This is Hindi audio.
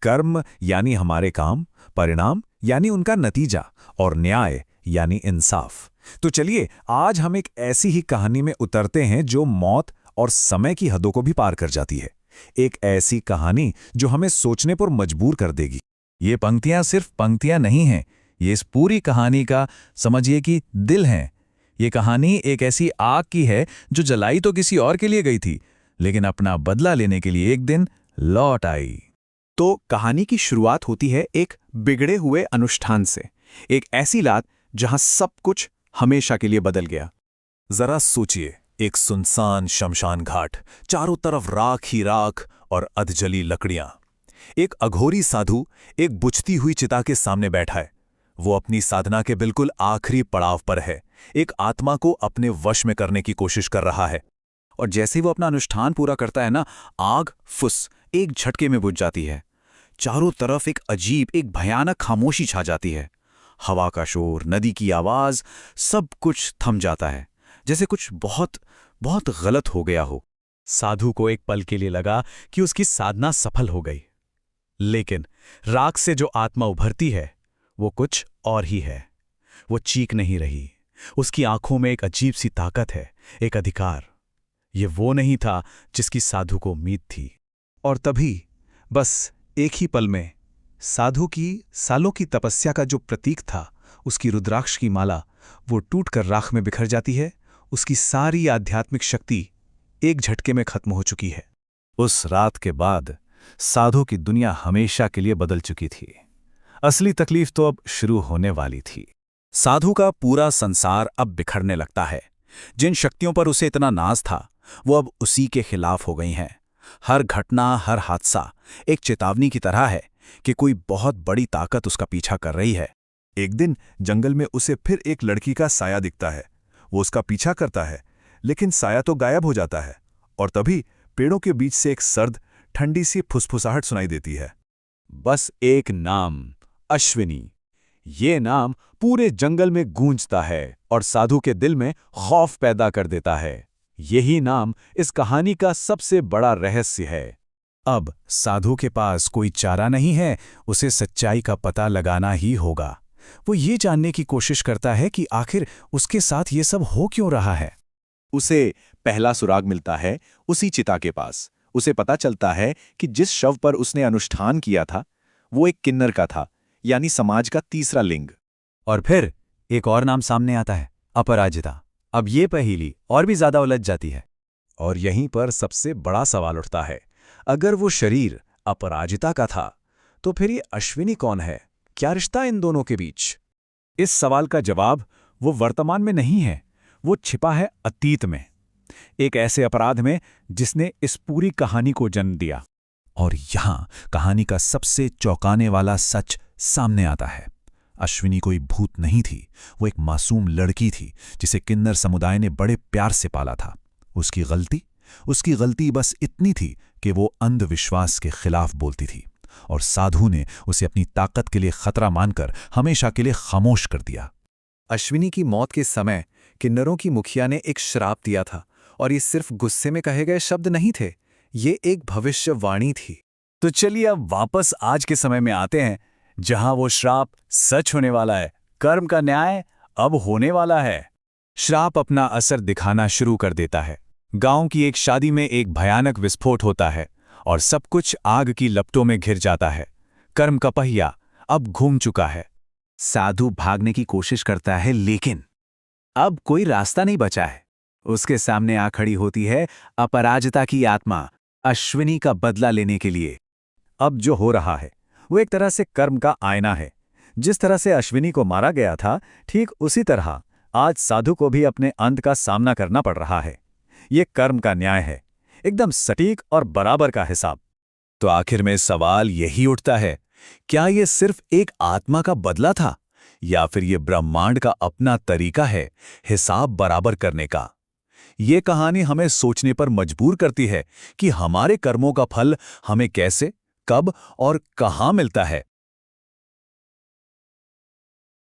कर्म यानी हमारे काम, परिणाम यानी उनका नतीजा, और न्याय यानी इंसाफ। तो चलिए आज हम एक ऐसी ही कहानी में उतरते हैं जो मौत और समय की हदों को भी पार कर जाती है। एक ऐसी कहानी जो हमें सोचने पर मजबूर कर देगी। ये पंक्तियां सिर्फ पंक्तियां नहीं हैं, ये इस पूरी कहानी का समझिए कि दिल है। ये कहानी एक ऐसी आग की है जो जलाई तो किसी और के लिए गई थी, लेकिन अपना बदला लेने के लिए एक दिन लौट आई। तो कहानी की शुरुआत होती है एक बिगड़े हुए अनुष्ठान से, एक ऐसी रात जहां सब कुछ हमेशा के लिए बदल गया। जरा सोचिए, एक सुनसान शमशान घाट, चारों तरफ राख ही राख और अधजली लकड़ियां। एक अघोरी साधु एक बुझती हुई चिता के सामने बैठा है। वो अपनी साधना के बिल्कुल आखिरी पड़ाव पर है, एक आत्मा को अपने वश में करने की कोशिश कर रहा है। और जैसे ही वो अपना अनुष्ठान पूरा करता है ना, आग फुस एक झटके में बुझ जाती है। चारों तरफ एक अजीब, एक भयानक खामोशी छा जाती है। हवा का शोर, नदी की आवाज, सब कुछ थम जाता है, जैसे कुछ बहुत बहुत गलत हो गया हो। साधु को एक पल के लिए लगा कि उसकी साधना सफल हो गई, लेकिन राख से जो आत्मा उभरती है वो कुछ और ही है। वो चीख नहीं रही, उसकी आंखों में एक अजीब सी ताकत है, एक अधिकार। ये वो नहीं था जिसकी साधु को उम्मीद थी। और तभी बस एक ही पल में साधु की सालों की तपस्या का जो प्रतीक था, उसकी रुद्राक्ष की माला, वो टूटकर राख में बिखर जाती है। उसकी सारी आध्यात्मिक शक्ति एक झटके में खत्म हो चुकी है। उस रात के बाद साधु की दुनिया हमेशा के लिए बदल चुकी थी। असली तकलीफ तो अब शुरू होने वाली थी। साधु का पूरा संसार अब बिखरने लगता है। जिन शक्तियों पर उसे इतना नाज था, वो अब उसी के खिलाफ हो गई हैं। हर घटना, हर हादसा एक चेतावनी की तरह है कि कोई बहुत बड़ी ताकत उसका पीछा कर रही है। एक दिन जंगल में उसे फिर एक लड़की का साया दिखता है। वो उसका पीछा करता है, लेकिन साया तो गायब हो जाता है। और तभी पेड़ों के बीच से एक सर्द, ठंडी सी फुसफुसाहट सुनाई देती है। बस एक नाम, अश्विनी। ये नाम पूरे जंगल में गूंजता है और साधु के दिल में खौफ पैदा कर देता है। यही नाम इस कहानी का सबसे बड़ा रहस्य है। अब साधु के पास कोई चारा नहीं है, उसे सच्चाई का पता लगाना ही होगा। वो ये जानने की कोशिश करता है कि आखिर उसके साथ ये सब हो क्यों रहा है। उसे पहला सुराग मिलता है उसी चिता के पास। उसे पता चलता है कि जिस शव पर उसने अनुष्ठान किया था, वो एक किन्नर का था, यानी समाज का तीसरा लिंग। और फिर एक और नाम सामने आता है, अपराजिता। अब ये पहेली और भी ज्यादा उलझ जाती है। और यहीं पर सबसे बड़ा सवाल उठता है, अगर वो शरीर अपराजिता का था, तो फिर ये अश्विनी कौन है? क्या रिश्ता इन दोनों के बीच? इस सवाल का जवाब वो वर्तमान में नहीं है, वो छिपा है अतीत में, एक ऐसे अपराध में जिसने इस पूरी कहानी को जन्म दिया। और यहां कहानी का सबसे चौंकाने वाला सच सामने आता है। अश्विनी कोई भूत नहीं थी, वो एक मासूम लड़की थी जिसे किन्नर समुदाय ने बड़े प्यार से पाला था। उसकी गलती बस इतनी थी कि वो अंधविश्वास के खिलाफ बोलती थी, और साधु ने उसे अपनी ताकत के लिए खतरा मानकर हमेशा के लिए खामोश कर दिया। अश्विनी की मौत के समय किन्नरों की मुखिया ने एक श्राप दिया था, और ये सिर्फ गुस्से में कहे गए शब्द नहीं थे, ये एक भविष्यवाणी थी। तो चलिए अब वापस आज के समय में आते हैं, जहां वो श्राप सच होने वाला है, कर्म का न्याय अब होने वाला है। श्राप अपना असर दिखाना शुरू कर देता है। गांव की एक शादी में एक भयानक विस्फोट होता है और सब कुछ आग की लपटों में घिर जाता है। कर्म का पहिया अब घूम चुका है। साधु भागने की कोशिश करता है, लेकिन अब कोई रास्ता नहीं बचा है। उसके सामने आ खड़ी होती है अपराजिता की आत्मा, अश्विनी का बदला लेने के लिए। अब जो हो रहा है वो एक तरह से कर्म का आईना है। जिस तरह से अश्विनी को मारा गया था, ठीक उसी तरह आज साधु को भी अपने अंत का सामना करना पड़ रहा है। ये कर्म का न्याय है, एकदम सटीक और बराबर का हिसाब। तो आखिर में सवाल यही उठता है, क्या ये सिर्फ एक आत्मा का बदला था, या फिर ये ब्रह्मांड का अपना तरीका है हिसाब बराबर करने का? ये कहानी हमें सोचने पर मजबूर करती है कि हमारे कर्मों का फल हमें कैसे, कब और कहां मिलता है।